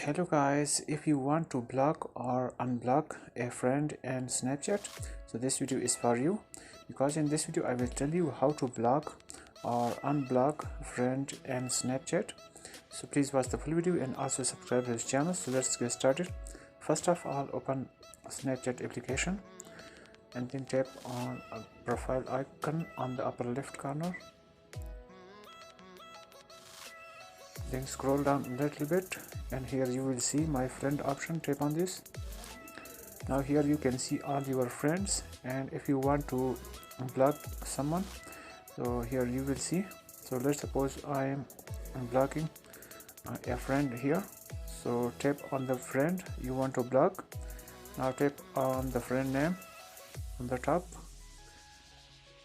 Hello guys, if you want to block or unblock a friend in Snapchat, so this video is for you, because in this video I will tell you how to block or unblock friend in Snapchat. So please watch the full video and also subscribe to this channel. So let's get started. First of all, open Snapchat application and then tap on a profile icon on the upper left corner. Then scroll down a little bit and here you will see my friend option. Tap on this. Now here you can see all your friends, and if you want to block someone, so here you will see. So let's suppose I am blocking a friend here. So tap on the friend you want to block. Now tap on the friend name on the top,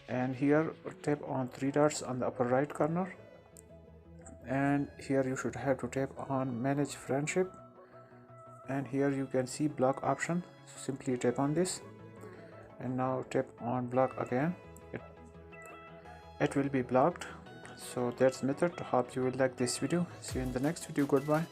and here tap on three dots on the upper right corner, and here you should have to tap on manage friendship, and here you can see block option. So simply tap on this and now tap on block again. It will be blocked. So that's method. Hope you will like this video. See you in the next video. Goodbye.